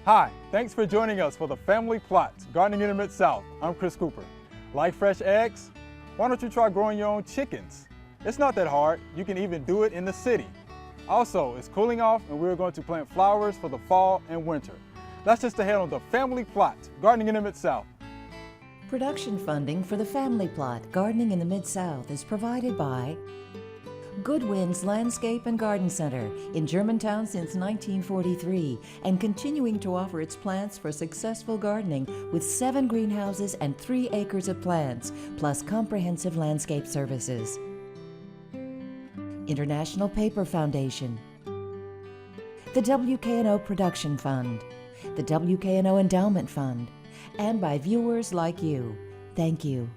Hi, thanks for joining us for the Family Plot, Gardening in the Mid-South. I'm Chris Cooper. Like fresh eggs? Why don't you try growing your own chickens? It's not that hard. You can even do it in the city. Also, it's cooling off and we're going to plant flowers for the fall and winter. That's just ahead on the Family Plot, Gardening in the Mid-South. Production funding for the Family Plot, Gardening in the Mid-South is provided by Goodwin's Landscape and Garden Center in Germantown since 1943 and continuing to offer its plants for successful gardening with 7 greenhouses and 3 acres of plants, plus comprehensive landscape services. International Paper Foundation, the WKNO Production Fund, the WKNO Endowment Fund, and by viewers like you. Thank you.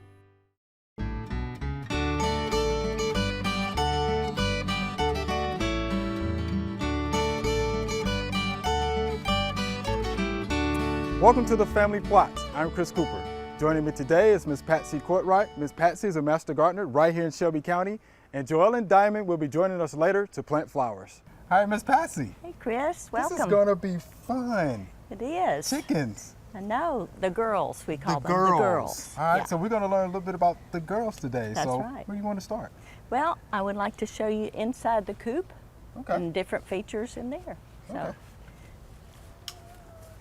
Welcome to the Family Plot. I'm Chris Cooper. Joining me today is Ms. Patsy Courtright. Ms. Patsy is a master gardener right here in Shelby County, and Joellen Diamond will be joining us later to plant flowers. Hi, Ms. Patsy. Hey, Chris, welcome. This is going to be fun. It is. Chickens. I know, the girls, we call them. Girls. The girls. All right, Yeah. so we're going to learn a little bit about the girls today. That's so right. where do you want to start? Well, I would like to show you inside the coop Okay. and different features in there. So, Okay.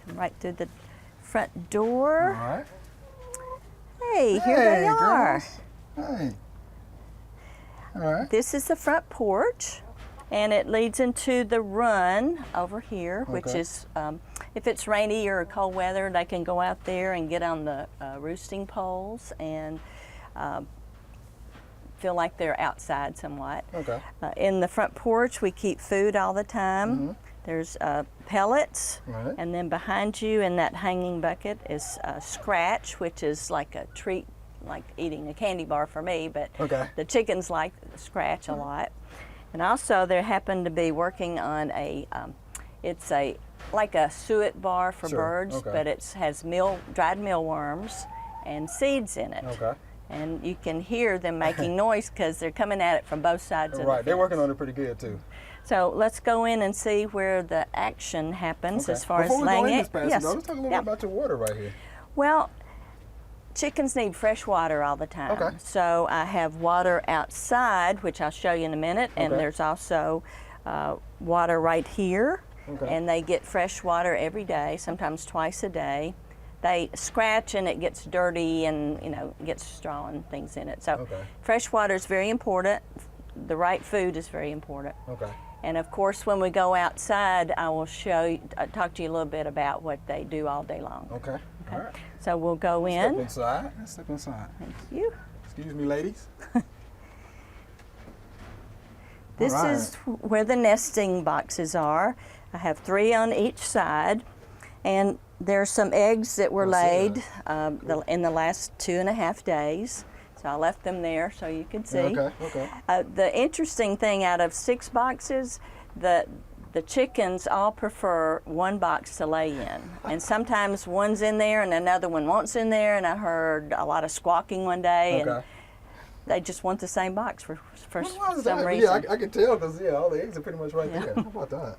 come right through the front All door. right. Hey, here they are. Girls. Hey. All right. This is the front porch, and it leads into the run over here, which Okay. is, if it's rainy or cold weather, they can go out there and get on the roosting poles and feel like they're outside somewhat. Okay. In the front porch, we keep food all the time. Mm-hmm. There's pellets, Right. and then behind you in that hanging bucket is Scratch, which is like a treat, like eating a candy bar for me, but Okay. the chickens like Scratch a lot. And also, they happen to be working on a, it's a like a suet bar for Sure, birds, okay. but it has dried mealworms and seeds in it. Okay. And you can hear them making noise because they're coming at it from both sides of the Right. They're fence. working on it pretty good too. So let's go in and see where the action happens Okay. as far Before as we laying go in, it. Ms. Patsy, though, let's talk a little Yeah. bit about your water right here. Well, chickens need fresh water all the time. Okay. So I have water outside, which I'll show you in a minute, and Okay. there's also water right here. Okay. And they get fresh water every day, sometimes twice a day. They scratch and it gets dirty and, you know, gets straw and things in it. So Okay. fresh water is very important. The right food is very important. Okay. And of course, when we go outside, I will talk to you a little bit about what they do all day long. Okay. All right. So we'll go Step in. inside. Let's step inside. Thank you. Excuse me, ladies. This All right. is where the nesting boxes are. I have 3 on each side, and there's some eggs that were I see laid that. in the last 2.5 days. So I left them there so you can see. Okay. Okay. The interesting thing, out of 6 boxes, the chickens all prefer one box to lay in. And sometimes one's in there and another one wants in there, and I heard a lot of squawking one day, and Okay. they just want the same box for Why is some that? reason. Yeah, I can tell because all the eggs are pretty much right there. How about that?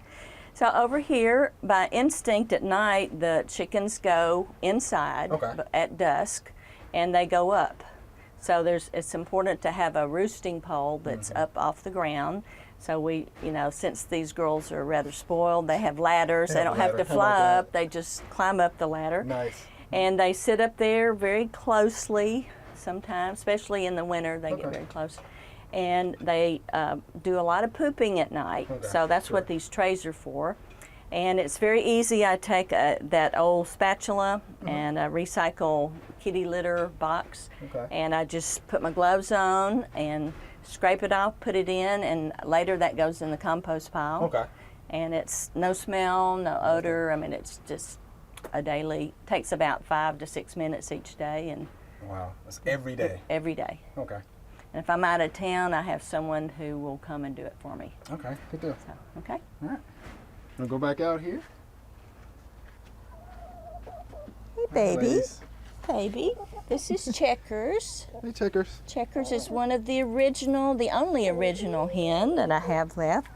So over here, by instinct at night, the chickens go inside Okay. at dusk, and they go up. So it's important to have a roosting pole that's Mm-hmm. up off the ground. So we, you know, since these girls are rather spoiled, they have ladders. They They have don't a have to ladder. How fly about that? up. They just climb up the ladder. Nice. And they sit up there very closely sometimes, especially in the winter, they get Okay. very close. And they do a lot of pooping at night. Okay, So that's what sure. these trays are for. And it's very easy. I take that old spatula and a recycle kitty litter box, Okay. and I just put my gloves on and scrape it off, put it in, and later that goes in the compost pile. Okay. And it's no smell, no odor. I mean, it's just takes about 5 to 6 minutes each day, and Wow. That's every day. every day. Okay. And if I'm out of town, I have someone who will come and do it for me. Okay. Good deal. So, okay. All right. Wanna go back out here? Hey, baby. Ladies. Baby. This is Checkers. Hey, checkers. Checkers is one of the only original hen that I have left.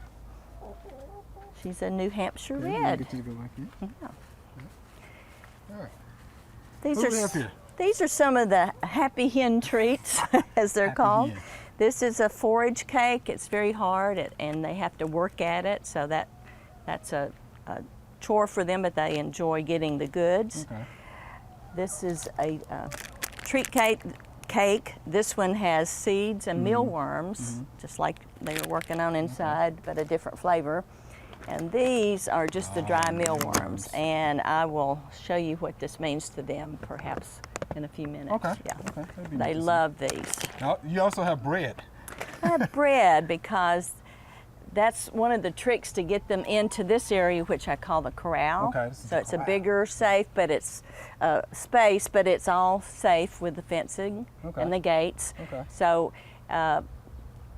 She's a New Hampshire Okay, red. Get you to go back here. Yeah. These What are do we have here? these are some of the happy hen treats, as they're Happy called. hen. This is a forage cake. It's very hard, and they have to work at it, so that's a chore for them, but they enjoy getting the goods. Okay. This is a treat cake. This one has seeds and mealworms, just like they were working on inside, but a different flavor. And these are just the dry mealworms, and I will show you what this means to them perhaps in a few minutes. Okay. Yeah. Okay. That'd be They nice to see. love these. Now, you also have bread. I have bread because that's one of the tricks to get them into this area, which I call the corral. Okay, this is So the it's a corral. bigger safe, but it's space, but it's all safe with the fencing Okay. and the gates. Okay. So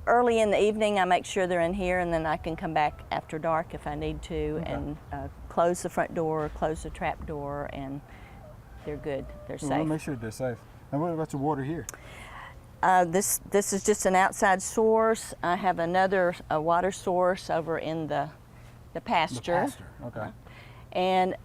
early in the evening, I make sure they're in here, and then I can come back after dark if I need to, Okay. and close the front door, close the trap door, and they're good. They're So we'll safe. make sure they're safe. And what about your water here? This is just an outside source. I have another water source over in the pasture. Okay. And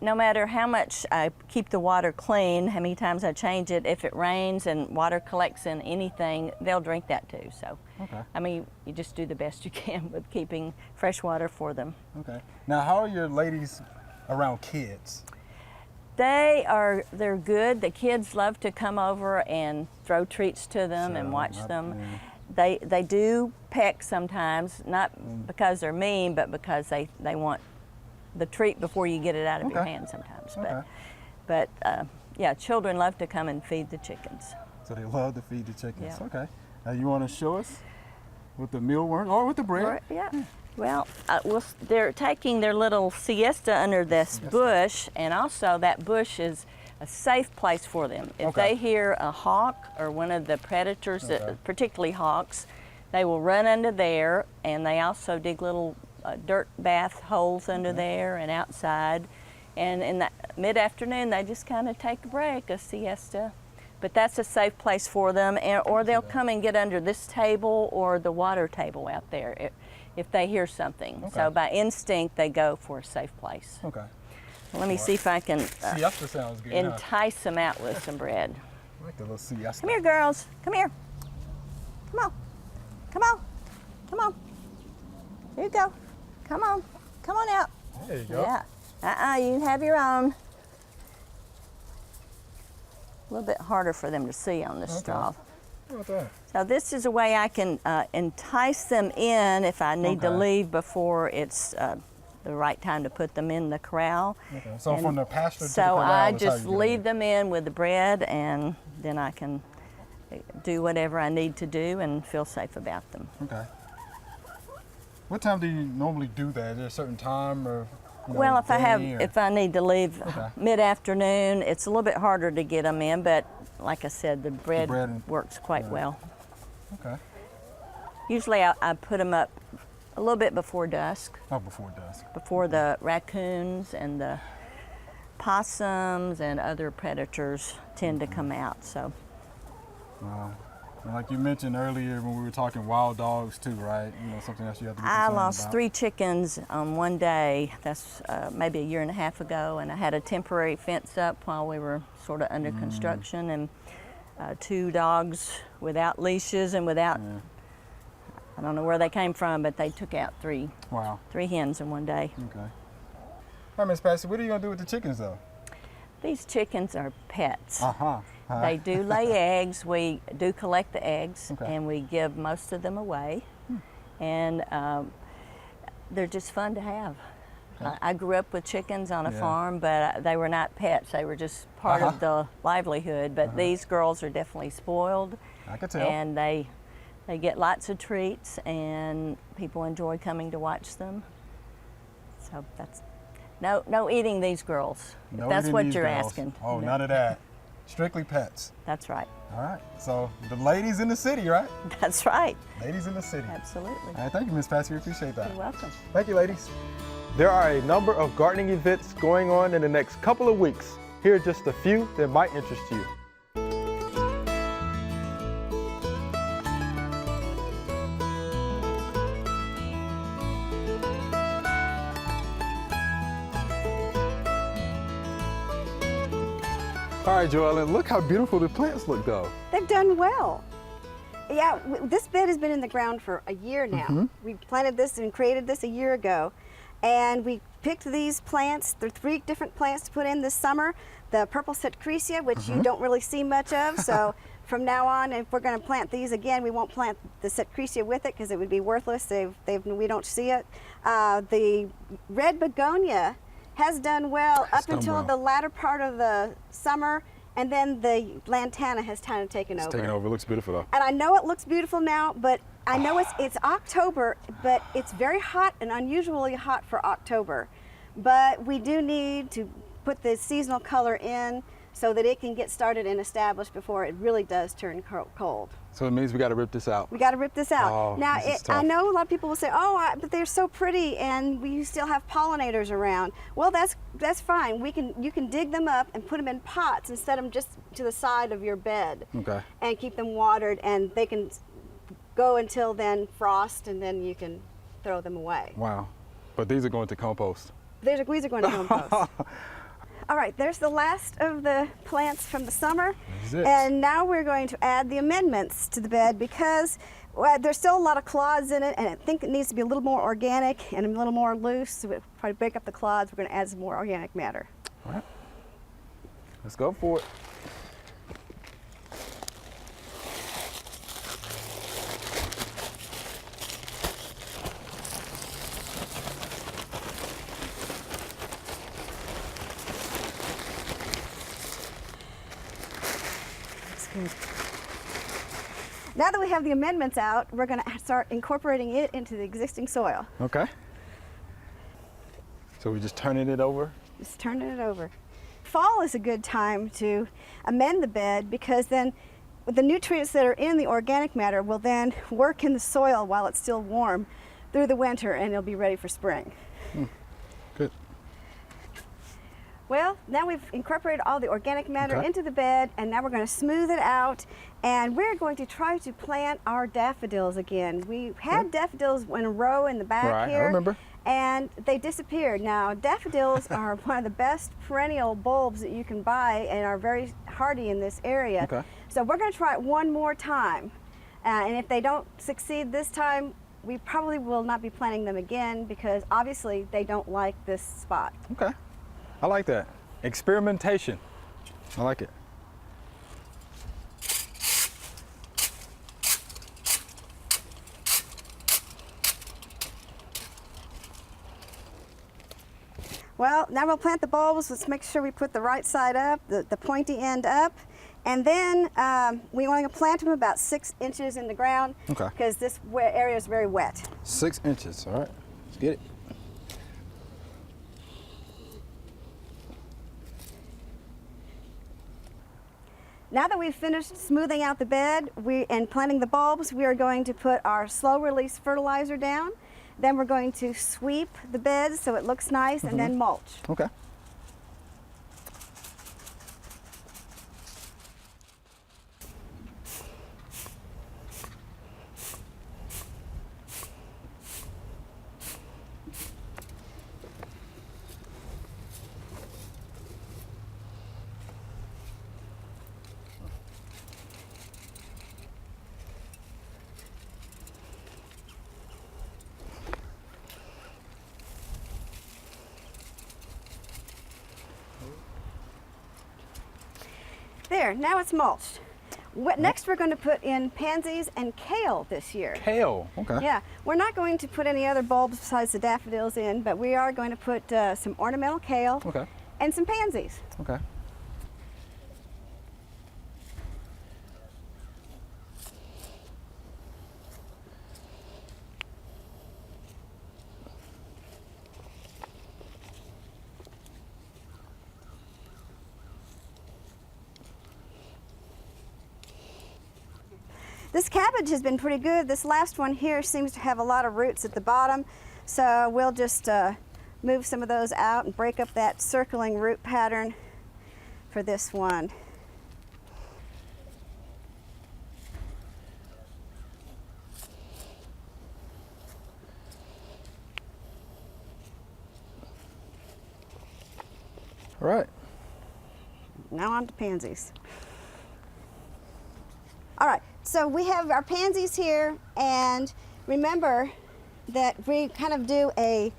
no matter how much I keep the water clean, how many times I change it, if it rains and water collects in anything, they'll drink that too. So, Okay. I mean, you just do the best you can with keeping fresh water for them. Okay. Now, how are your ladies around kids? They're good. The kids love to come over and throw treats to them and So, watch not- them. yeah. They do peck sometimes, not because they're mean, but because they want the treat before you get it out of your Okay. hand sometimes. Okay. But yeah, children love to come and feed the chickens. So they love to feed the chickens. Yeah. Okay. Now, you want to show us with the mealworms or with the bread? Or- yeah. Well, they're taking their little siesta under this bush, and also that bush is a safe place for them. If Okay. they hear a hawk or one of the predators, Okay. particularly hawks, they will run under there, and they also dig little dirt bath holes under there and outside. And in the mid-afternoon, they just kind of take a break, a siesta. But that's a safe place for them, or they'll come and get under this table or the water table out there if they hear something. So Okay. by instinct, they go for a safe place. Okay. Let me see if I can Siesta sounds good. huh? entice them out with some bread. I like the little siesta. Come here, girls. Come here. Come on. Come on. Come on. Here you go. Come on. Come on out. There you go. Yeah. You can have your own. A little bit harder for them to see on this Okay. straw. How about that? So this is a way I can entice them in if I need to Okay. leave before it's the right time to put them in the corral. Okay. So And from the pasture to the so corral I is how just you get lead it. them in with the bread, and then I can do whatever I need to do and feel safe about them. Okay. What time do you normally do that? Is there a certain time or? You know, Well, if day or- if I need to leave Okay. mid-afternoon, it's a little bit harder to get them in, but like I said, the bread bread and- works quite right. well. Okay. Usually I put them up a little bit before dusk, Oh, before dusk. before the raccoons and the possums and other predators tend to come out. So And like you mentioned earlier when we were talking wild dogs too, right? You know, something else you have to be I concerned lost about. 3 chickens on one day. That's maybe a year and a half ago, and I had a temporary fence up while we were sort of under construction, and 2 dogs without leashes and without, I don't know where they came from, but they took out 3 Wow. hens in one day. Okay. All right, Miss Patsy, what are you gonna do with the chickens though? These chickens are pets. Uh-huh. They do lay eggs. We do collect the eggs, Okay. and we give most of them away. And they're just fun to have. Okay. I grew up with chickens on a Yeah. farm, but they were not pets. They were just part of the livelihood. But these girls are definitely spoiled, I could tell. and they get lots of treats, and people enjoy coming to watch them. So that's no eating these girls. If No that's eating what these you're girls. asking. Oh, No, none of that. Strictly pets. That's right. All right. So the ladies in the city, right? That's right. Ladies in the city. Absolutely. All right, thank you, Miss Patsy. We appreciate that. You're welcome. Thank you, ladies. There are a number of gardening events going on in the next couple of weeks. Here are just a few that might interest you. All right, Joellen, look how beautiful the plants look though. They've done well. Yeah, this bed has been in the ground for a year now. We planted this and created this a year ago. And we picked these plants. There are 3 different plants to put in this summer. The purple Setcrecia, which you don't really see much of. So from now on, if we're going to plant these again, we won't plant the Setcrecia with it because it would be worthless. We don't see it. The red begonia has done well up until the latter part of the summer. And then the lantana has kind of taken over. It's taken over. It looks beautiful though. And I know it looks beautiful now, but I know it's October, but it's very hot and unusually hot for October. But we do need to put the seasonal color in so that it can get started and established before it really does turn cold. So it means we got to rip this out. We got to rip this out. Oh, now, this is tough. I know a lot of people will say, "Oh, but they're so pretty, and we still have pollinators around." Well, that's fine. You can dig them up and put them in pots and set them just to the side of your bed. Okay. And keep them watered, and they can go until then frost, and then you can throw them away. Wow. But these are going to compost. These are going to compost. All right, there's the last of the plants from the summer. This is it. And now we're going to add the amendments to the bed because there's still a lot of clods in it, and I think it needs to be a little more organic and a little more loose. So we'll probably break up the clods. We're going to add some more organic matter. All right. Let's go for it. Now that we have the amendments out, we're going to start incorporating it into the existing soil. Okay. So we're just turning it over? Just turning it over. Fall is a good time to amend the bed because then the nutrients that are in the organic matter will then work in the soil while it's still warm through the winter, and it'll be ready for spring. Good. Well, now we've incorporated all the organic matter Okay. into the bed, and now we're going to smooth it out, and we're going to try to plant our daffodils again. We had daffodils in a row in the back Right, I here. remember. And they disappeared. Now, daffodils are one of the best perennial bulbs that you can buy and are very hardy in this area. Okay. So we're going to try it one more time. And if they don't succeed this time, we probably will not be planting them again because obviously they don't like this spot. Okay. I like that. Experimentation. I like it. Well, now we'll plant the bulbs. Let's make sure we put the right side up, the pointy end up. And then we want to plant them about 6 inches in the ground Okay. because this area is very wet. 6 inches. All right. Let's get it. Now that we've finished smoothing out the bed and planting the bulbs, we are going to put our slow release fertilizer down. Then we're going to sweep the bed so it looks nice and then mulch. Okay. There, now it's mulched. Next we're going to put in pansies and kale this year. Kale. Okay. Yeah, we're not going to put any other bulbs besides the daffodils in, but we are going to put some ornamental kale Okay. and some pansies. Okay. This cabbage has been pretty good. This last one here seems to have a lot of roots at the bottom, so we'll just move some of those out and break up that circling root pattern for this one. All right. now on to pansies. All right, so we have our pansies here, and remember that we kind of do a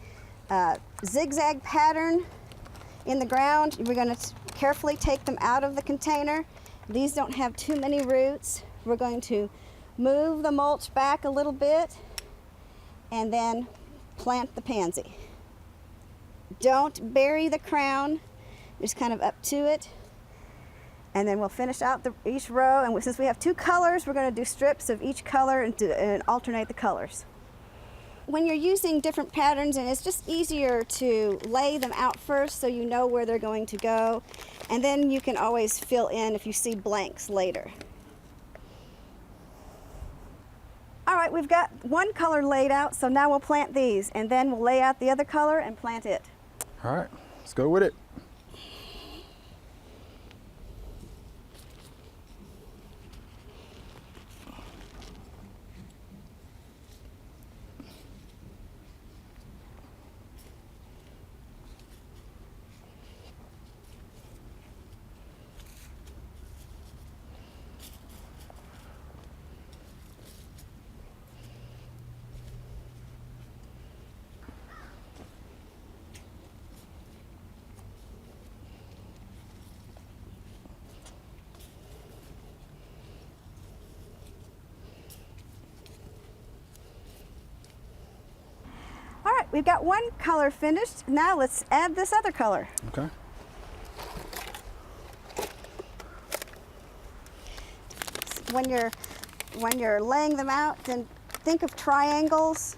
zigzag pattern in the ground. We're going to carefully take them out of the container. These don't have too many roots. We're going to move the mulch back a little bit and then plant the pansy. Don't bury the crown, just kind of up to it. And then we'll finish out each row, and since we have 2 colors, we're going to do strips of each color and alternate the colors. When you're using different patterns, and it's just easier to lay them out first so you know where they're going to go, and then you can always fill in if you see blanks later. All right, we've got 1 color laid out, so now we'll plant these, and then we'll lay out the other color and plant it. All right, let's go with it. All right, we've got 1 color finished. Now let's add this other color. Okay. When you're laying them out, then think of triangles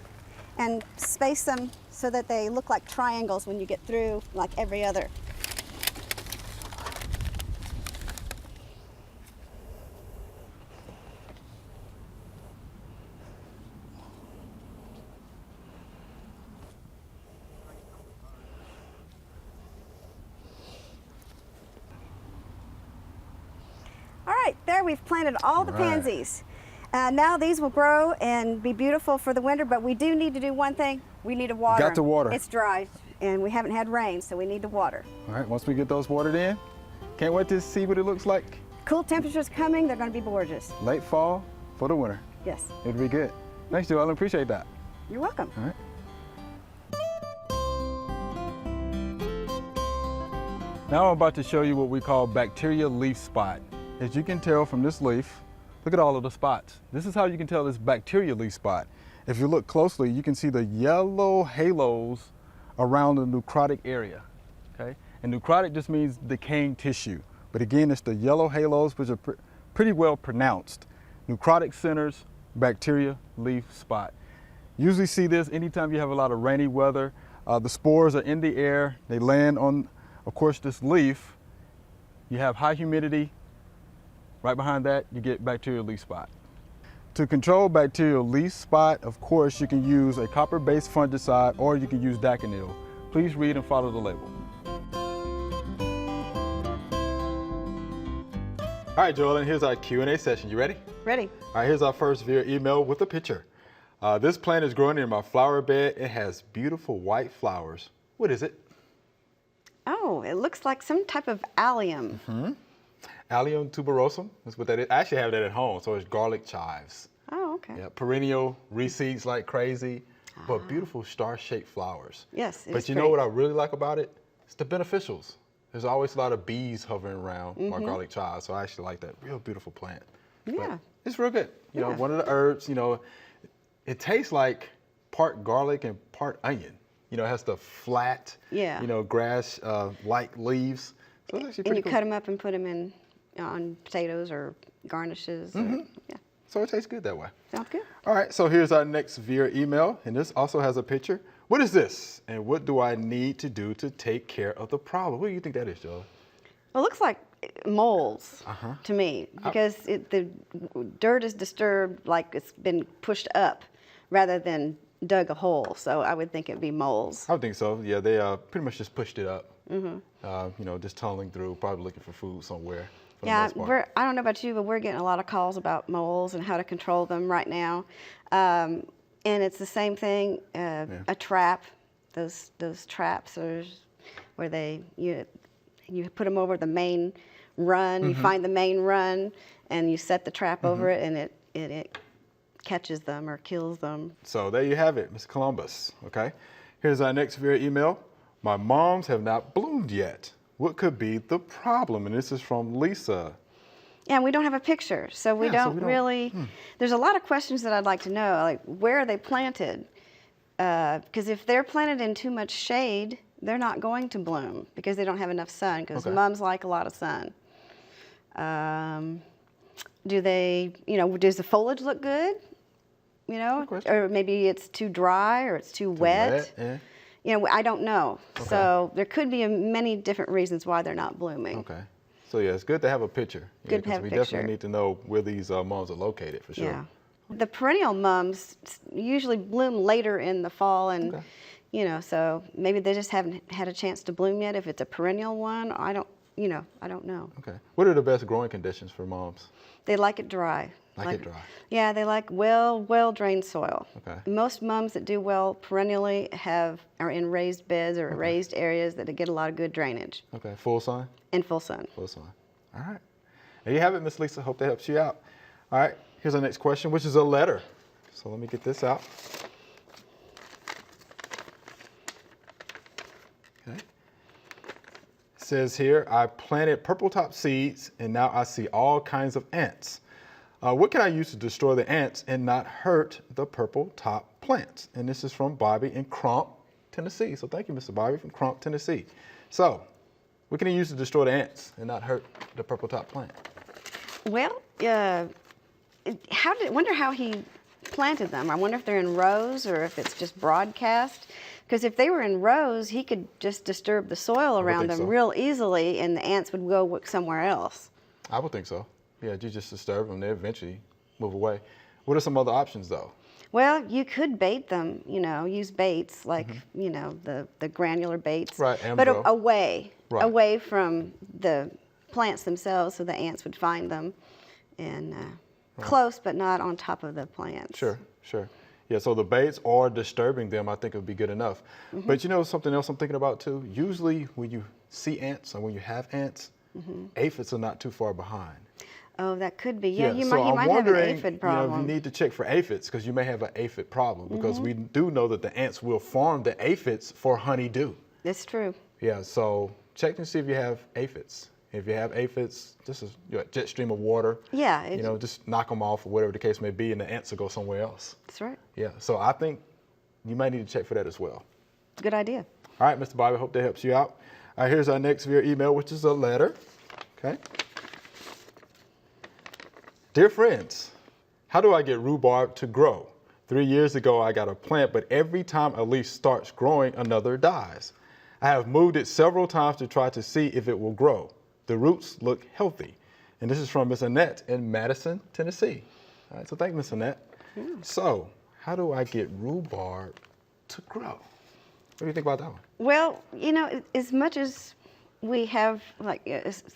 and space them so that they look like triangles when you get through, like every other. All right, there we've planted all the pansies. Now these will grow and be beautiful for the winter, but we do need to do one thing. We need to water Got to them. water. It's dry, and we haven't had rain, so we need to water. All right, once we get those watered in, can't wait to see what it looks like. Cool temperatures coming, they're going to be gorgeous. Late fall for the winter. Yes, It'll be good. Thanks, Joellen. Appreciate that. you're welcome. All right. Now I'm about to show you what we call bacteria leaf spot. As you can tell from this leaf, look at all of the spots. This is how you can tell this bacteria leaf spot. If you look closely, you can see the yellow halos around the necrotic area, okay? And necrotic just means decaying tissue. But again, it's the yellow halos, which are pretty well pronounced. Necrotic centers, bacteria leaf spot. Usually see this anytime you have a lot of rainy weather. The spores are in the air. They land on, of course, this leaf. You have high humidity. Right behind that, you get bacterial leaf spot. To control bacterial leaf spot, of course, you can use a copper-based fungicide or you can use Daconil. Please read and follow the label. All right, Joellen, here's our Q&A session. You ready? Ready? All right, here's our first viewer email with a picture. This plant is growing in my flower bed. It has beautiful white flowers. What is it? Oh, it looks like some type of allium. Allium tuberosum, that's what that is. I actually have that at home, so it's garlic chives. Oh, okay. Yeah, perennial, reseeds like crazy, but beautiful star-shaped flowers. Yes, But you know what I really like about it? It's the beneficials. There's always a lot of bees hovering around my garlic chives, so I actually like that. Real beautiful plant. Yeah. But it's real good. You know, Yeah. one of the herbs, you know, it tastes like part garlic and part onion. You know, it has the flat, Yeah. you know, grass-like leaves. So it's actually And pretty you cool. cut them up and put them in on potatoes or garnishes. Or, yeah, So it tastes good that way. sounds good. All right, so here's our next viewer email, and this also has a picture. What is this, and what do I need to do to take care of the problem? What do you think that is, Joe? Well, it looks like moles to me because the dirt is disturbed, like it's been pushed up rather than dug a hole. So I would think it'd be moles. I would think so. Yeah, they pretty much just pushed it up. You know, just tunneling through, probably looking for food somewhere. For Yeah, the most part. I don't know about you, but we're getting a lot of calls about moles and how to control them right now. And it's the same thing, a trap. Those traps are where you put them over the main run. You find the main run, and you set the trap over it, and it catches them or kills them. So there you have it, Ms. Columbus, okay? Here's our next viewer email. My moms have not bloomed yet. What could be the problem? And this is from Lisa. Yeah, and we don't have a picture, so we don't really, there's a lot of questions that I'd like to know, like where are they planted? Because if they're planted in too much shade, they're not going to bloom because they don't have enough sun, because mums like a lot of sun. Do they, does the foliage look good? Or maybe it's too dry or it's too wet. Yeah. I don't know. Okay. So there could be many different reasons why they're not blooming. Okay. So yeah, it's good to have a picture. Good to have a picture. We definitely need to know where these mums are located for sure. Yeah. The perennial mums usually bloom later in the fall, and so maybe they just haven't had a chance to bloom yet. If it's a perennial one, I don't know. Okay. What are the best growing conditions for mums? They like it dry. Like it dry. Yeah, they like well-drained soil. Okay. Most mums that do well perennially are in raised beds or raised areas that get a lot of good drainage. Okay. Full sun? In full sun. Full sun. All right. There you have it, Miss Lisa. Hope that helps you out. All right. Here's our next question, which is a letter. So let me get this out. Okay. It says here, I planted purple top seeds and now I see all kinds of ants. What can I use to destroy the ants and not hurt the purple top plants? And this is from Bobby in Crump, Tennessee. So thank you, Mr. Bobby from Crump, Tennessee. So what can you use to destroy the ants and not hurt the purple top plant? Well, wonder how he planted them. I wonder if they're in rows or if it's just broadcast. Because if they were in rows, he could just disturb the soil around them real easily, and the ants would go somewhere else. I would think so. Yeah, you just disturb them, they eventually move away. What are some other options though? Well, you could bait them, use baits like, the granular baits. Right, but Ambro. away from the plants themselves so the ants would find them, and close but not on top of the plants. Sure. Yeah, so the baits or disturbing them, I think it would be good enough. But something else I'm thinking about too, usually when you see ants or when you have ants, aphids are not too far behind. Oh, that could be. Yeah, you so might have an aphid problem. You need to check for aphids because you may have an aphid problem because we do know that the ants will farm the aphids for honeydew. That's true. Yeah, so check to see if you have aphids. If you have aphids, this is your jet stream of water. Yeah. Just knock them off or whatever the case may be, and the ants will go somewhere else. That's right. Yeah, so I think you might need to check for that as well. Good idea. All right, Mr. Bobby, hope that helps you out. All right, here's our next via email, which is a letter. Okay. Dear friends, how do I get rhubarb to grow? 3 years ago, I got a plant, but every time a leaf starts growing, another dies. I have moved it several times to try to see if it will grow. The roots look healthy. And this is from Miss Annette in Madison, Tennessee. All right, so thank you, Miss Annette. So, how do I get rhubarb to grow? What do you think about that one? Well, as much as we have,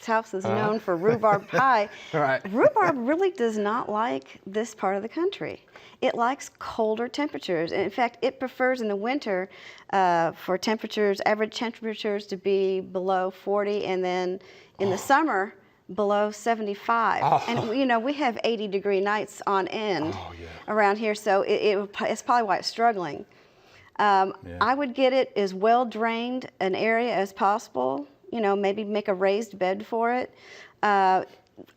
South is known for rhubarb pie, Right. Rhubarb really does not like this part of the country. It likes colder temperatures. And in fact, it prefers in the winter for average temperatures to be below 40, and then in the summer, below 75. And we have 80-degree nights on end around here, so it's probably why it's struggling. I would get it as well drained an area as possible. Maybe make a raised bed for it. I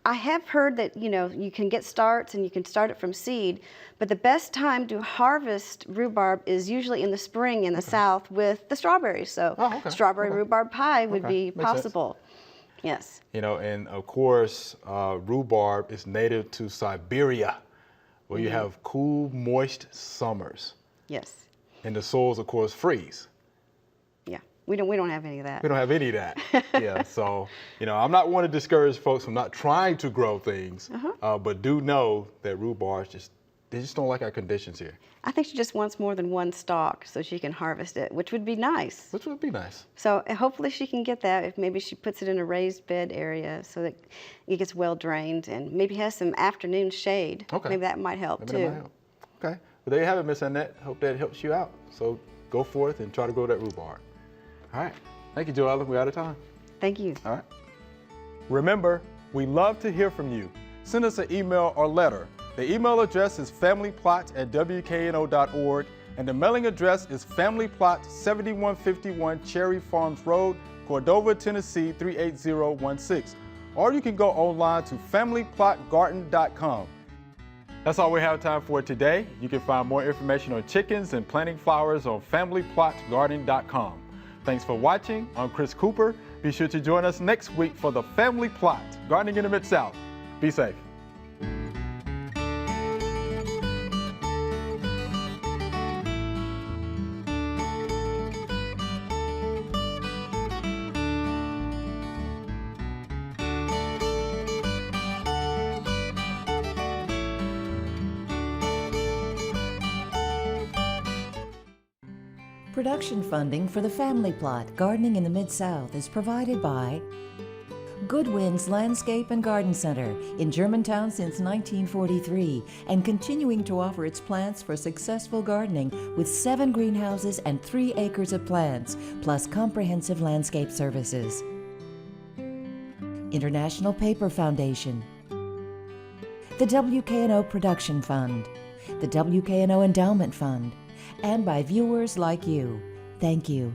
have heard that, you can get starts and you can start it from seed, but the best time to harvest rhubarb is usually in the spring in the South with the strawberries. So strawberry rhubarb pie would be possible. Yes. And of course, rhubarb is native to Siberia, where you have cool, moist summers. Yes. And the soils, of course, freeze. Yeah, we don't have any of that. We don't have any of that. Yeah, so, I'm not one to discourage folks from not trying to grow things, but do know that rhubarb they just don't like our conditions here. I think she just wants more than one stalk so she can harvest it, which would be nice. Which would be nice. So hopefully she can get that if maybe she puts it in a raised bed area so that it gets well drained and maybe has some afternoon shade. Okay. Maybe that might help too. That might help. Okay. Well, there you have it, Miss Annette. Hope that helps you out. So go forth and try to grow that rhubarb. All right. Thank you, Joella. We're out of time. Thank you. All right. Remember, we love to hear from you. Send us an email or letter. The email address is familyplot@wkno.org, and the mailing address is Family Plot, 7151 Cherry Farms Road, Cordova, Tennessee 38016. Or you can go online to familyplotgarden.com. That's all we have time for today. You can find more information on chickens and planting flowers on familyplotgarden.com. Thanks for watching. I'm Chris Cooper. Be sure to join us next week for the Family Plot, Gardening in the Mid-South. Be safe. Production funding for the Family Plot, Gardening in the Mid-South is provided by Good Winds Landscape and Garden Center in Germantown since 1943 and continuing to offer its plants for successful gardening with 7 greenhouses and 3 acres of plants, plus comprehensive landscape services. International Paper Foundation, the WKNO Production Fund, the WKNO Endowment Fund, and by viewers like you. Thank you.